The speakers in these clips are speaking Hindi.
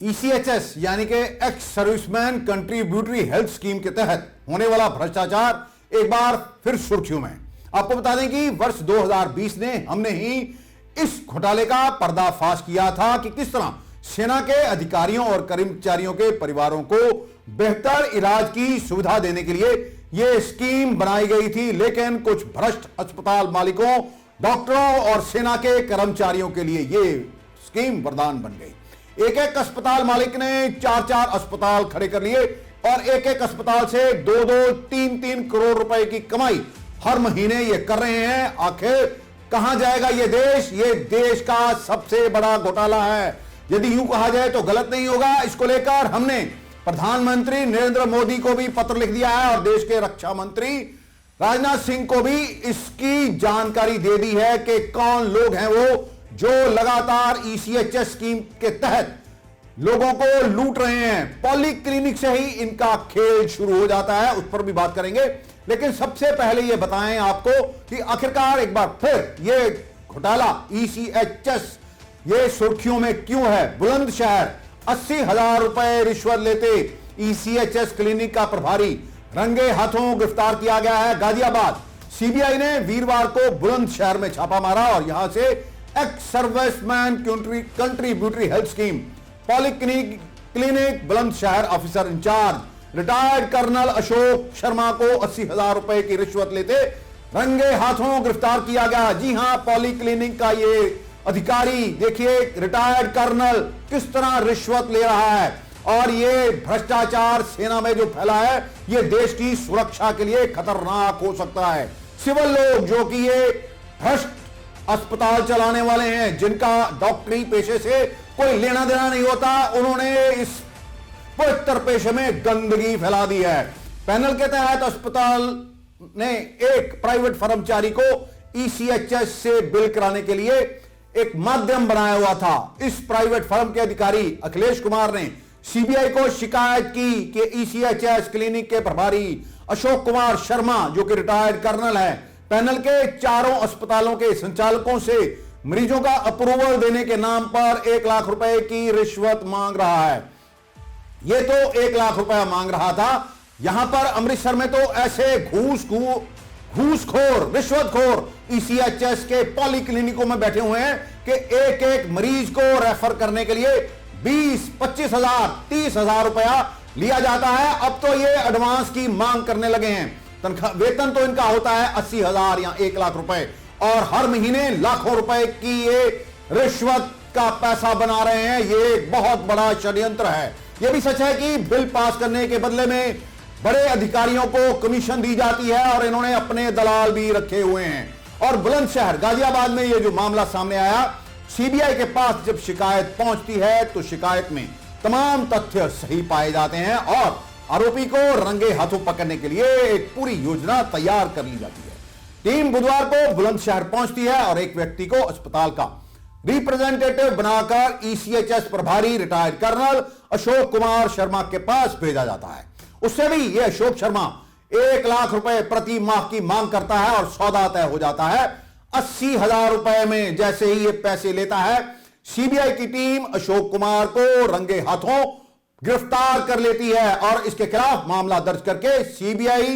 ईसीएचएस यानी कि x serviceman contributory health scheme के तहत होने वाला भ्रष्टाचार एक बार फिर सुर्खियों में। आपको बता दें कि वर्ष 2020 ने हमने ही इस घोटाले का पर्दाफाश किया था कि किस तरह सेना के अधिकारियों और कर्मचारियों के परिवारों को बेहतर इलाज की सुविधा देने के लिए यह स्कीम बनाई गई थी, लेकिन कुछ भ्रष्ट अस्पताल मालिकों, डॉक्टरों और सेना के कर्मचारियों के लिए यह स्कीम वरदान बन गई। एक एक अस्पताल मालिक ने 4-4 अस्पताल खड़े कर लिए और एक एक अस्पताल से 2-2, 3-3 करोड़ रुपए की कमाई हर महीने ये कर रहे हैं। आखिर कहां जाएगा ये देश? ये देश का सबसे बड़ा घोटाला है, यदि यूं कहा जाए तो गलत नहीं होगा। इसको लेकर हमने प्रधानमंत्री नरेंद्र मोदी को भी पत्र लिख दिया है और देश के रक्षा मंत्री राजनाथ सिंह को भी इसकी जानकारी दे दी है कि कौन लोग हैं वो जो लगातार ईसीएचएस स्कीम के तहत लोगों को लूट रहे हैं। पॉली क्लिनिक से ही इनका खेल शुरू हो जाता है, उस पर भी बात करेंगे। लेकिन सबसे पहले यह बताएं आपको कि आखिरकार एक बार फिर यह घोटाला ईसीएचएस ये सुर्खियों में क्यों है। बुलंदशहर 80,000 रुपए रिश्वत लेते ईसीएचएस क्लिनिक का प्रभारी रंगे हाथों गिरफ्तार किया गया है। गाजियाबाद सीबीआई ने वीरवार को बुलंदशहर में छापा मारा और यहां से ex serviceman contributory health scheme polyclinic Bulandshahr officer incharge retired colonel Ashok Sharma को 80,000 रुपए की रिश्वत लेते रंगे हाथों गिरफ्तार किया गया। जी हां, पॉलीक्लिनिक का ये अधिकारी देखिए रिटायर्ड कर्नल किस तरह रिश्वत ले रहा है और ये भ्रष्टाचार सेना में जो फैला है ये देश की सुरक्षा के लिए खतरनाक हो सकता है। सिविल लोग जो कि ये भ्रष्ट अस्पताल चलाने वाले हैं, जिनका डॉक्टरी पेशे से कोई लेना देना नहीं होता, उन्होंने इस पवित्र पेशे में गंदगी फैला दी है। पैनल के तहत अस्पताल ने एक प्राइवेट कर्मचारी को ईसीएचएस से बिल कराने के लिए एक माध्यम बनाया हुआ था। इस प्राइवेट फर्म के अधिकारी अखिलेश कुमार ने सीबीआई को शिकायत की कि ईसीएचएस क्लिनिक के प्रभारी अशोक कुमार शर्मा जो कि रिटायर्ड कर्नल है, पैनल के चारों अस्पतालों के संचालकों से मरीजों का अप्रूवल देने के नाम पर 1 लाख रुपए की रिश्वत मांग रहा है। यह तो 1 लाख रुपया मांग रहा था, यहां पर अमृतसर में तो ऐसे घूसखोर रिश्वतखोर ईसीएचएस के पॉलीक्लिनिकों में बैठे हुए हैं कि एक एक मरीज को रेफर करने के लिए 20, 25,000, 30,000 रुपया लिया जाता है। अब तो ये एडवांस की मांग करने लगे हैं। तनख्वाह वेतन तो इनका होता है 80,000 या 1 लाख रुपए और हर महीने लाखों रुपए की ये रिश्वत का पैसा बना रहे हैं। ये एक बहुत बड़ा षड्यंत्र है। यह भी सच है कि बिल पास करने के बदले में बड़े अधिकारियों को कमीशन दी जाती है और इन्होंने अपने दलाल भी रखे हुए हैं। और बुलंदशहर गाजियाबाद में यह जो मामला सामने आया, सीबीआई के पास जब शिकायत पहुंचती है तो शिकायत में तमाम तथ्य सही पाए जाते हैं और आरोपी को रंगे हाथों पकड़ने के लिए एक पूरी योजना तैयार कर ली जाती है। टीम बुधवार को बुलंदशहर पहुंचती है और एक व्यक्ति को अस्पताल का रिप्रेजेंटेटिव बनाकर ईसीएचएस प्रभारी रिटायर्ड कर्नल अशोक कुमार शर्मा के पास भेजा जाता है। उससे भी यह अशोक शर्मा 1 लाख रुपए प्रति माह की मांग करता है और सौदा तय हो जाता है 80,000 रुपए में। जैसे ही यह पैसे लेता है, सीबीआई की टीम अशोक कुमार को रंगे हाथों गिरफ्तार कर लेती है और इसके खिलाफ मामला दर्ज करके सीबीआई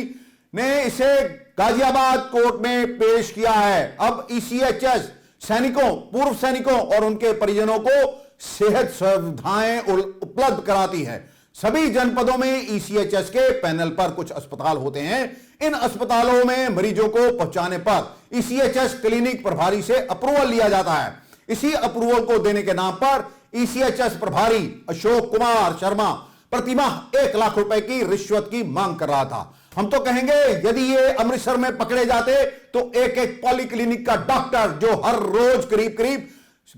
ने इसे गाजियाबाद कोर्ट में पेश किया है। अब ईसीएचएस सैनिकों, पूर्व सैनिकों और उनके परिजनों को सेहत सुविधाएं उपलब्ध कराती है। सभी जनपदों में ईसीएचएस के पैनल पर कुछ अस्पताल होते हैं। इन अस्पतालों में मरीजों को पहुंचाने पर ईसीएचएस क्लिनिक प्रभारी से अप्रूवल लिया जाता है। इसी अप्रूवल को देने के नाम पर ईसीएचएस प्रभारी अशोक कुमार शर्मा प्रतिमाह 1 लाख रुपए की रिश्वत की मांग कर रहा था। हम तो कहेंगे यदि ये अमृतसर में पकड़े जाते तो एक एक पॉलीक्लिनिक का डॉक्टर जो हर रोज करीब करीब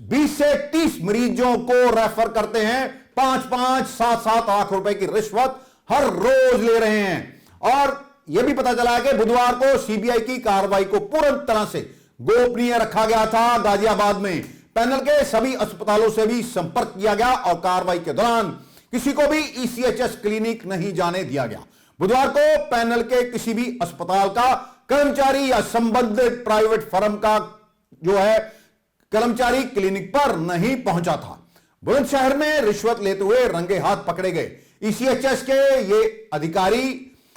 20 से 30 मरीजों को रेफर करते हैं, 5-5, 7-7 लाख रुपए की रिश्वत हर रोज ले रहे हैं। और यह भी पता चला कि बुधवार को सीबीआई की कार्रवाई को पूरी तरह से गोपनीय रखा गया था। गाजियाबाद में पैनल के सभी अस्पतालों से भी संपर्क किया गया और कार्रवाई के दौरान किसी को भी ईसीएचएस क्लिनिक नहीं जाने दिया गया। बुधवार को पैनल के किसी भी अस्पताल का कर्मचारी या संबंधित प्राइवेट फर्म का जो है कर्मचारी क्लिनिक पर नहीं पहुंचा था। बुलंदशहर में रिश्वत लेते हुए रंगे हाथ पकड़े गए ईसीएचएस के ये अधिकारी।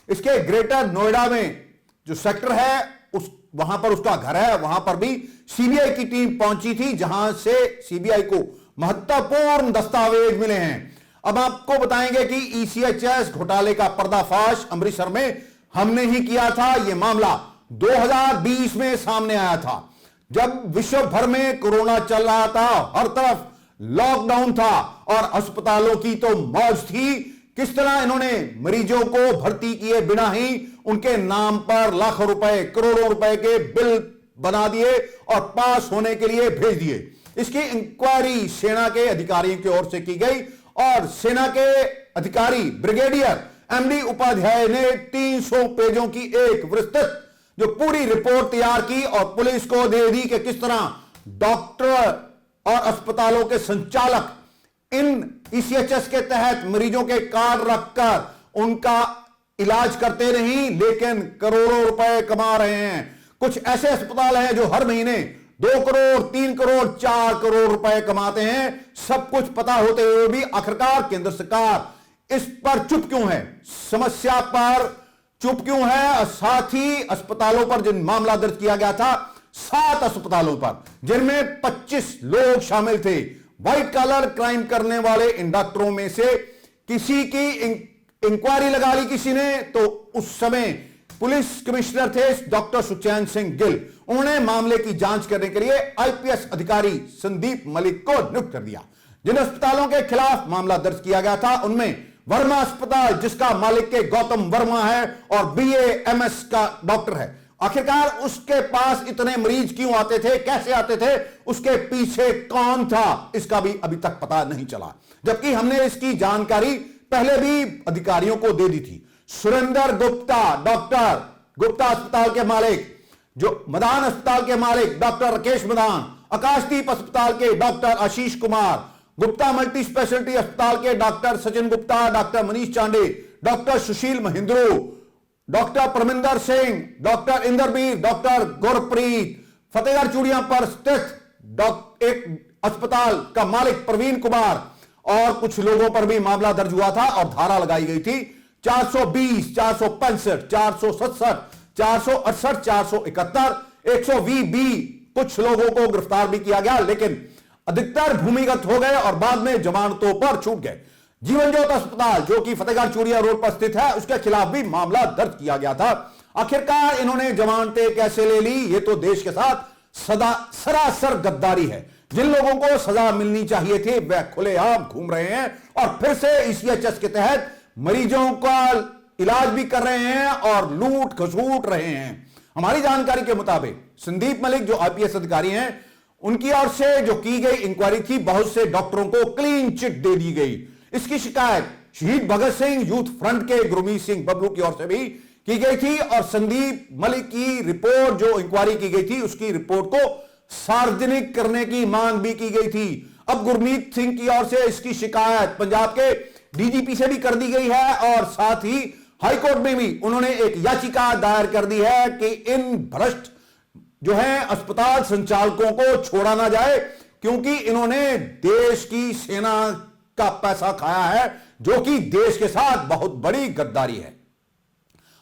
इसके ग्रेटर नोएडा में जो सेक्टर है वहां पर उसका घर है, वहां पर भी सीबीआई की टीम पहुंची थी, जहां से सीबीआई को महत्वपूर्ण दस्तावेज मिले हैं। अब आपको बताएंगे कि ईसीएचएस घोटाले का पर्दाफाश अमृतसर में हमने ही किया था। यह मामला 2020 में सामने आया था, जब विश्व भर में कोरोना चल रहा था, हर तरफ लॉकडाउन था और अस्पतालों की तो मौज थी। किस तरह इन्होंने मरीजों को भर्ती किए बिना ही उनके नाम पर लाखों रुपए, करोड़ों रुपए के बिल बना दिए और पास होने के लिए भेज दिए। इसकी इंक्वायरी सेना के अधिकारियों की ओर से की गई और सेना के अधिकारी ब्रिगेडियर एमडी उपाध्याय ने 300 पेजों की एक विस्तृत जो पूरी रिपोर्ट तैयार की और पुलिस को दे दी कि किस तरह डॉक्टर और अस्पतालों के संचालक इन ईसीएचएस के तहत मरीजों के कार्ड रखकर उनका इलाज करते नहीं, लेकिन करोड़ों रुपए कमा रहे हैं। कुछ ऐसे अस्पताल हैं जो हर महीने 2 करोड़, 3 करोड़, 4 करोड़ रुपए कमाते हैं। सब कुछ पता होते हुए भी आखिरकार केंद्र सरकार इस पर चुप क्यों है, समस्या पर चुप क्यों है? साथ ही अस्पतालों पर जिन मामला दर्ज किया गया था, 7 अस्पतालों पर, जिनमें 25 लोग शामिल थे, व्हाइट कॉलर क्राइम करने वाले इन डॉक्टरों में से किसी की इंक्वायरी लगा ली किसी ने, तो उस समय पुलिस कमिश्नर थे डॉक्टर सुचैन सिंह गिल। उन्होंने मामले की जांच करने के लिए आईपीएस अधिकारी संदीप मलिक को नियुक्त कर दिया। जिन अस्पतालों के खिलाफ मामला दर्ज किया गया था उनमें वर्मा अस्पताल, जिसका मालिक के गौतम वर्मा है और बीएएमएस का डॉक्टर है। आखिरकार उसके पास इतने मरीज क्यों आते थे, कैसे आते थे, उसके पीछे कौन था, इसका भी अभी तक पता नहीं चला, जबकि हमने इसकी जानकारी पहले भी अधिकारियों को दे दी थी। सुरेंद्र गुप्ता, डॉक्टर गुप्ता अस्पताल के मालिक, जो मदान अस्पताल के मालिक डॉक्टर राकेश मदान, आकाशदीप अस्पताल के doctor Ashish Kumar, Gupta multi speciality अस्पताल के doctor Sachin Gupta, doctor Manish Chande, doctor Sushil Mahindru, doctor Parminder Singh, doctor Inderveer, doctor Gurpreet, Fatehgarh Churian पर स्थित एक अस्पताल का मालिक प्रवीण कुमार और कुछ लोगों पर भी मामला दर्ज हुआ था और धारा लगाई गई थी 420, 465, 467, 468, 471, 120B। कुछ लोगों को गिरफ्तार भी किया गया, लेकिन अधिकतर भूमिगत हो गए और बाद में जमानतों पर छूट गए। जीवन ज्योत अस्पताल, जो कि फतेहगढ़ चूड़िया रोड पर स्थित है, उसके खिलाफ भी मामला दर्ज किया गया था। आखिरकार इन्होंने जमानतें कैसे ले ली? ये तो देश के साथ सरासर गद्दारी है। जिन लोगों को सजा मिलनी चाहिए थी वह खुलेआम घूम रहे हैं और फिर से ईसीएचएस के तहत मरीजों का इलाज भी कर रहे हैं और लूट खसूट रहे हैं। हमारी जानकारी के मुताबिक संदीप मलिक जो आईपीएस अधिकारी हैं, उनकी ओर से जो की गई इंक्वायरी थी, बहुत से डॉक्टरों को क्लीन चिट दे दी गई। इसकी शिकायत शहीद भगत सिंह यूथ फ्रंट के गुरमीत सिंह बबलू की ओर से भी की गई थी और संदीप मलिक की रिपोर्ट जो इंक्वायरी की गई थी, उसकी रिपोर्ट को सार्वजनिक करने की मांग भी की गई थी। अब गुरमीत सिंह की ओर से इसकी शिकायत पंजाब के डीजीपी से भी कर दी गई है और साथ ही हाईकोर्ट में भी उन्होंने एक याचिका दायर कर दी है कि इन भ्रष्ट जो है अस्पताल संचालकों को छोड़ा ना जाए, क्योंकि इन्होंने देश की सेना का पैसा खाया है, जो कि देश के साथ बहुत बड़ी गद्दारी है।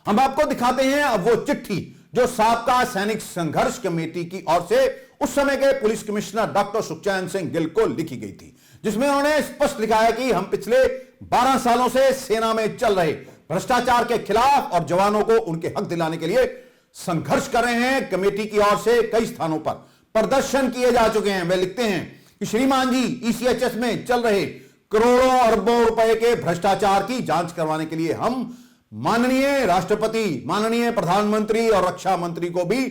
हम आपको दिखाते हैं अब वो चिट्ठी जो साबका सैनिक संघर्ष कमेटी की ओर से उस समय के police commissioner doctor Sukhchain Singh Gill को लिखी गई थी, जिसमें उन्होंने स्पष्ट लिखा है कि हम पिछले 12 सालों से सेना में चल रहे भ्रष्टाचार के खिलाफ और जवानों को उनके हक दिलाने के लिए संघर्ष कर रहे हैं। कमेटी की ओर से कई स्थानों पर प्रदर्शन किए जा चुके हैं। वे लिखते हैं कि श्रीमान जी, ईसीएचएस में चल रहे करोड़ों अरबों रुपए के भ्रष्टाचार की जांच करवाने के लिए हम माननीय राष्ट्रपति, माननीय प्रधानमंत्री और रक्षा मंत्री को भी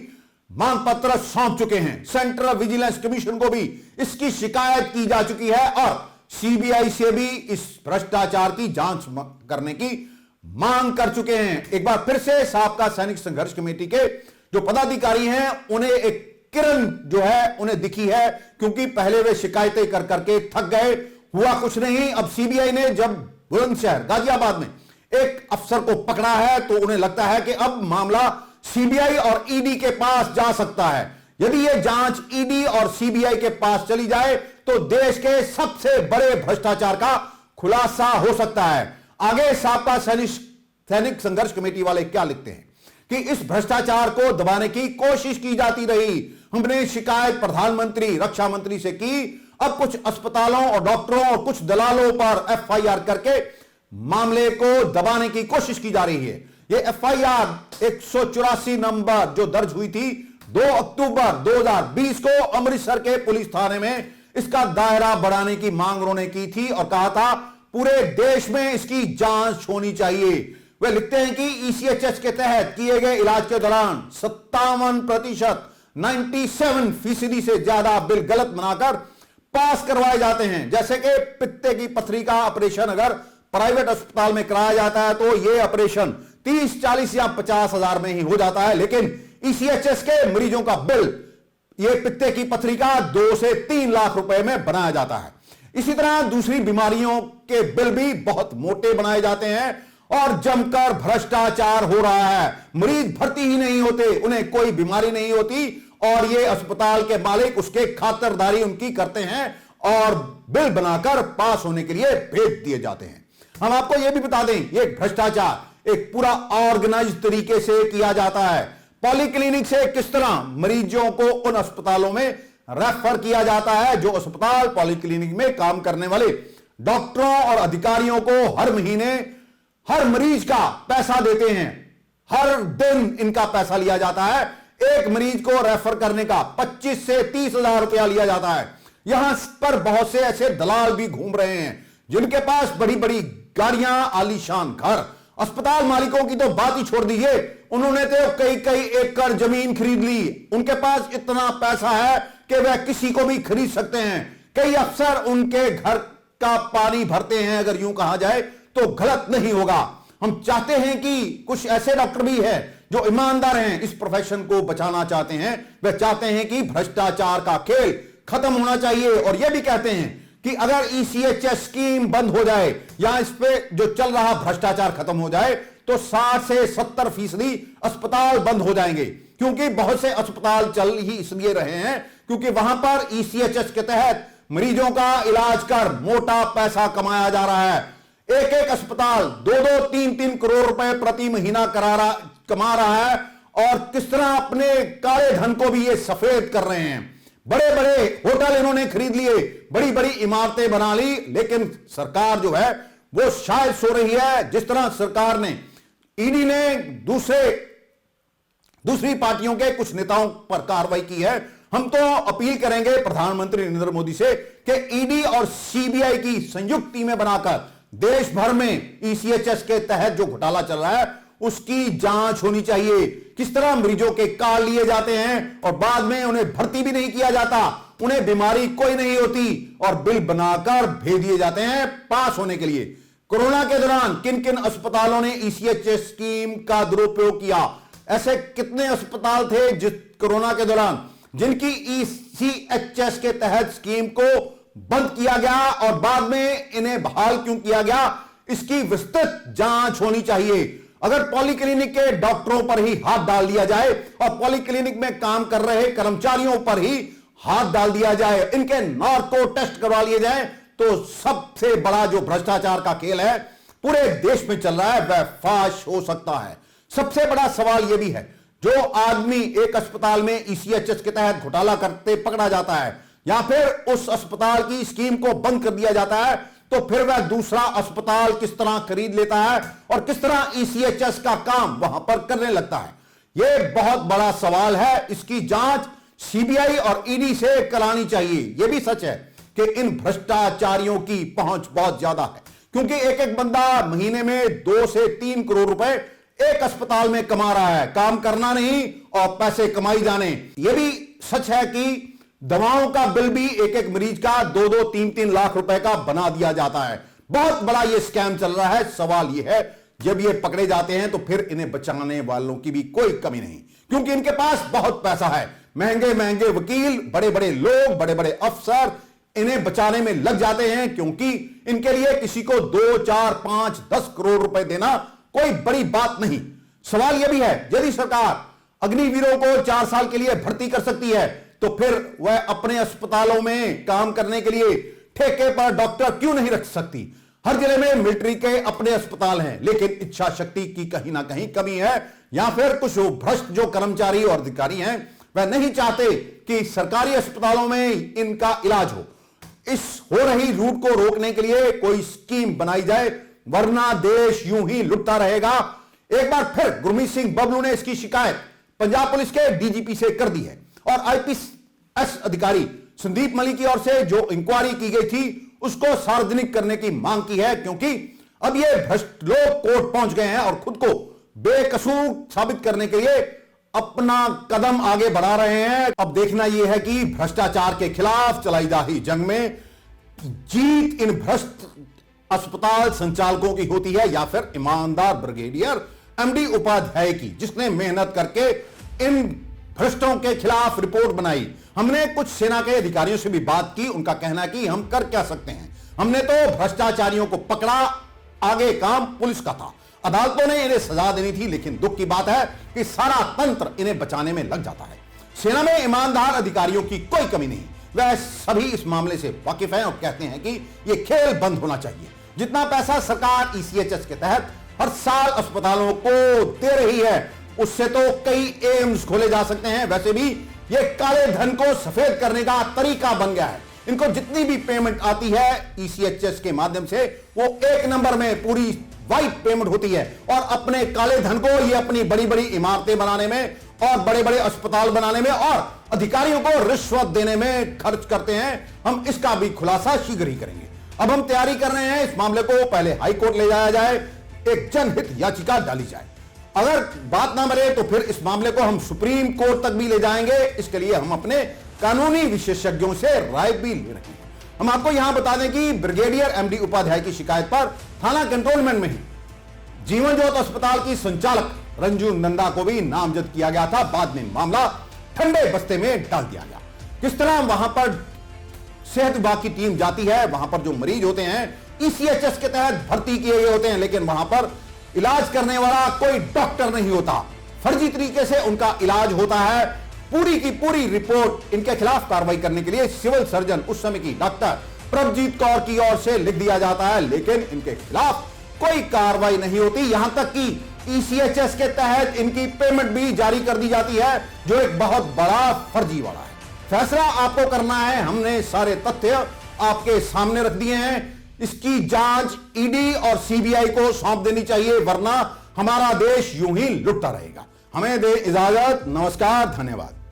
मांग पत्र सौंप चुके हैं। सेंट्रल विजिलेंस कमीशन को भी इसकी शिकायत की जा चुकी है और सीबीआई से भी इस भ्रष्टाचार की जांच करने की मांग कर चुके हैं। एक बार फिर से साबका सैनिक संघर्ष कमेटी के जो पदाधिकारी हैं, उन्हें एक किरण जो है उन्हें दिखी है, क्योंकि पहले वे शिकायतें कर करके थक गए, हुआ कुछ नहीं। अब सीबीआई ने जब बुलंदशहर गाजियाबाद में एक अफसर को पकड़ा है, तो उन्हें लगता है कि अब मामला सीबीआई और ईडी के पास जा सकता है। यदि यह जांच ईडी और सीबीआई के पास चली जाए तो देश के सबसे बड़े भ्रष्टाचार का खुलासा हो सकता है। आगे साबका सैनिक संघर्ष कमेटी वाले क्या लिखते हैं कि इस भ्रष्टाचार को दबाने की कोशिश की जाती रही। हमने शिकायत प्रधानमंत्री, रक्षा मंत्री से की। अब कुछ अस्पतालों और डॉक्टरों और कुछ दलालों पर एफआईआर करके मामले को दबाने की कोशिश की जा रही है। यह एफआईआर 184 नंबर जो दर्ज हुई थी 2 अक्टूबर 2020 को अमृतसर के पुलिस थाने में, इसका दायरा बढ़ाने की मांग उन्होंने की थी और कहा था पूरे देश में इसकी जांच होनी चाहिए। वे लिखते हैं कि ईसीएचएस के तहत किए गए इलाज के दौरान 57%, 97% से ज्यादा बिल गलत बनाकर पास करवाए जाते हैं। जैसे कि पित्ते की पथरी का ऑपरेशन अगर प्राइवेट अस्पताल में कराया जाता है तो यह ऑपरेशन 30, 40 या 50 हजार में ही हो जाता है, लेकिन ईसीएचएस के मरीजों का बिल यह पित्ते की पथरी का 2 से 3 लाख रुपए में बनाया जाता है। इसी तरह दूसरी बीमारियों के बिल भी बहुत मोटे बनाए जाते हैं और जमकर भ्रष्टाचार हो रहा है। मरीज भर्ती ही नहीं होते, उन्हें कोई बीमारी नहीं होती और ये अस्पताल के मालिक उसके खातिरदारी उनकी करते हैं और बिल बनाकर पास होने के लिए भेज दिए जाते हैं। हम आपको यह भी बता दें, ये भ्रष्टाचार एक पूरा ऑर्गेनाइज तरीके से किया जाता है। पॉलीक्लिनिक से किस तरह मरीजों को उन अस्पतालों में रेफर किया जाता है जो अस्पताल पॉलीक्लिनिक में काम करने वाले डॉक्टरों और अधिकारियों को हर महीने हर मरीज का पैसा देते हैं। हर दिन इनका पैसा लिया जाता है। एक मरीज को रेफर करने का 25 से 30 हजार रुपया लिया जाता है। यहां पर बहुत से ऐसे दलाल भी घूम रहे हैं जिनके पास बड़ी बड़ी गाड़ियां, आलीशान घर। अस्पताल मालिकों की तो बात ही छोड़ दीजिए, उन्होंने तो कई कई एकड़ जमीन खरीद ली। उनके पास इतना पैसा है कि वह किसी को भी खरीद सकते हैं। कई अफसर उनके घर का पानी भरते हैं, अगर यूं कहा जाए तो गलत नहीं होगा। हम चाहते हैं कि कुछ ऐसे डॉक्टर भी हैं जो ईमानदार हैं, इस प्रोफेशन को बचाना चाहते हैं। वे चाहते हैं कि भ्रष्टाचार का खेल खत्म होना चाहिए और यह भी कहते हैं कि अगर ईसीएचएस स्कीम बंद हो जाए या इस पे जो चल रहा भ्रष्टाचार खत्म हो जाए तो 60 से 70% अस्पताल बंद हो जाएंगे। क्योंकि बहुत से अस्पताल चल ही इसलिए रहे हैं क्योंकि वहां पर ईसीएचएस के तहत मरीजों का इलाज कर मोटा पैसा कमाया जा रहा है। एक एक अस्पताल 2-2, 3-3 करोड़ रुपए प्रति महीना कमा रहा है और किस तरह अपने काले धन को भी ये सफेद कर रहे हैं। बड़े बड़े होटल इन्होंने खरीद लिए, बड़ी बड़ी इमारतें बना ली, लेकिन सरकार जो है वो शायद सो रही है। जिस तरह सरकार ने, ईडी ने दूसरी पार्टियों के कुछ नेताओं पर कार्रवाई की है, हम तो अपील करेंगे प्रधानमंत्री नरेंद्र मोदी से कि ईडी और सीबीआई की संयुक्त टीमें बनाकर देश भर में ईसीएचएस के तहत जो घोटाला चल रहा है उसकी जांच होनी चाहिए। किस तरह मरीजों के कार्ड लिए जाते हैं और बाद में उन्हें भर्ती भी नहीं किया जाता, उन्हें बीमारी कोई नहीं होती और बिल बनाकर भेज दिए जाते हैं पास होने के लिए। कोरोना के दौरान किन किन अस्पतालों ने ईसीएचएस स्कीम का दुरुपयोग किया? ऐसे कितने अस्पताल थे जिस कोरोना के दौरान जिनकी ईसीएचएस के तहत स्कीम को बंद किया गया और बाद में इन्हें बहाल क्यों किया गया? इसकी विस्तृत जांच होनी चाहिए। अगर पॉलीक्लिनिक के डॉक्टरों पर ही हाथ डाल दिया जाए और पॉलीक्लिनिक में काम कर रहे कर्मचारियों पर ही हाथ डाल दिया जाए, इनके नार्को टेस्ट करवा लिए जाए, तो सबसे बड़ा जो भ्रष्टाचार का खेल है पूरे देश में चल रहा है वह फाश हो सकता है। सबसे बड़ा सवाल यह भी है, जो आदमी एक अस्पताल में ईसीएचएस के तहत घोटाला करते पकड़ा जाता है या फिर उस अस्पताल की स्कीम को बंद कर दिया जाता है, तो फिर वह दूसरा अस्पताल किस तरह खरीद लेता है और किस तरह ईसीएचएस का काम वहां पर करने लगता है। यह बहुत बड़ा सवाल है। इसकी जांच सीबीआई और ईडी से करानी चाहिए। यह भी सच है कि इन भ्रष्टाचारियों की पहुंच बहुत ज्यादा है, क्योंकि एक एक बंदा महीने में 2 से 3 करोड़ रुपए एक अस्पताल में कमा रहा है, काम करना नहीं और पैसे कमाई जाने। यह भी सच है कि दवाओं का बिल भी एक एक मरीज का 2-2, 3-3 लाख रुपए का बना दिया जाता है। बहुत बड़ा यह स्कैम चल रहा है। सवाल यह है, जब ये पकड़े जाते हैं तो फिर इन्हें बचाने वालों की भी कोई कमी नहीं, क्योंकि इनके पास बहुत पैसा है। महंगे महंगे वकील, बड़े बड़े लोग, बड़े बड़े अफसर इन्हें बचाने में लग जाते हैं, क्योंकि इनके लिए किसी को 2, 4, 5, 10 करोड़ रुपए देना कोई बड़ी बात नहीं। सवाल यह भी है, यदि सरकार अग्निवीरों को 4 साल के लिए भर्ती कर सकती है, तो फिर वह अपने अस्पतालों में काम करने के लिए ठेके पर डॉक्टर क्यों नहीं रख सकती? हर जिले में मिलिट्री के अपने अस्पताल हैं, लेकिन इच्छा शक्ति की कहीं ना कहीं कमी है, या फिर कुछ भ्रष्ट जो कर्मचारी और अधिकारी हैं वह नहीं चाहते कि सरकारी अस्पतालों में इनका इलाज हो। इस हो रही लूट को रोकने के लिए कोई स्कीम बनाई जाए, वरना देश यूं ही लुटता रहेगा। एक बार फिर गुरमीत सिंह बबलू ने इसकी शिकायत पंजाब पुलिस के डीजीपी से कर दी है और आईपीएस अधिकारी संदीप मलिक की ओर से जो इंक्वायरी की गई थी उसको सार्वजनिक करने की मांग की है, क्योंकि अब ये भ्रष्ट लोग कोर्ट पहुंच गए हैं और खुद को बेकसूर साबित करने के लिए अपना कदम आगे बढ़ा रहे हैं। अब देखना यह है कि भ्रष्टाचार के खिलाफ चलाई जा रही जंग में जीत इन भ्रष्ट अस्पताल संचालकों की होती है या फिर ईमानदार ब्रिगेडियर एमडी उपाध्याय की, जिसने मेहनत करके इन भ्रष्टों के खिलाफ रिपोर्ट बनाई। हमने कुछ सेना के अधिकारियों से भी बात की, उनका कहना है कि हम कर क्या सकते हैं, हमने तो भ्रष्टाचारियों को पकड़ा, आगे काम पुलिस का था, अदालतों ने इन्हें सजा देनी थी, लेकिन दुख की बात है कि सारा तंत्र इन्हें बचाने में लग जाता है। सेना में ईमानदार अधिकारियों की कोई कमी नहीं, वह सभी इस मामले से वाकिफ हैं और कहते हैं कि यह खेल बंद होना चाहिए। जितना पैसा सरकार ईसीएचएस के तहत हर साल अस्पतालों को दे रही है, उससे तो कई एम्स खोले जा सकते हैं। वैसे भी ये काले धन को सफेद करने का तरीका बन गया है। इनको जितनी भी पेमेंट आती है ईसीएचएस के माध्यम से, वो एक नंबर में पूरी वाइट पेमेंट होती है और अपने काले धन को ये अपनी बड़ी बड़ी इमारतें बनाने में और बड़े बड़े अस्पताल बनाने में और अधिकारियों को रिश्वत देने में खर्च करते हैं। हम इसका भी खुलासा शीघ्र ही करेंगे। अब हम तैयारी कर रहे हैं, इस मामले को पहले हाई कोर्ट ले जाया जाए, एक जनहित याचिका डाली जाए। अगर बात ना बने तो फिर इस मामले को हम सुप्रीम कोर्ट तक भी ले जाएंगे। इसके लिए हम अपने कानूनी विशेषज्ञों से राय भी ले रहे हैं। हम आपको यहां बता दें कि ब्रिगेडियर एमडी उपाध्याय की शिकायत पर थाना कंट्रोलमेंट में ही जीवन ज्योत अस्पताल की संचालक रंजू नंदा को भी नामजद किया गया था। बाद में मामला ठंडे बस्ते में डाल दिया गया। किस तरह वहां पर सेहत विभाग की टीम जाती है, वहां पर जो मरीज होते हैं ईसीएचएस के तहत भर्ती किए गए होते हैं, लेकिन वहां पर इलाज करने वाला कोई डॉक्टर नहीं होता, फर्जी तरीके से उनका इलाज होता है। पूरी की पूरी रिपोर्ट इनके खिलाफ कार्रवाई करने के लिए सिविल सर्जन उस समय की डॉक्टर प्रभजीत कौर की ओर से लिख दिया जाता है, लेकिन इनके खिलाफ कोई कार्रवाई नहीं होती। यहां तक कि ईसीएचएस के तहत इनकी पेमेंट भी जारी कर दी जाती है, जो एक बहुत बड़ा फर्जीवाड़ा है। फैसला आपको करना है, हमने सारे तथ्य आपके सामने रख दिए हैं। इसकी जांच ईडी और सीबीआई को सौंप देनी चाहिए, वरना हमारा देश यूं ही लुटता रहेगा। हमें दे इजाजत। नमस्कार, धन्यवाद।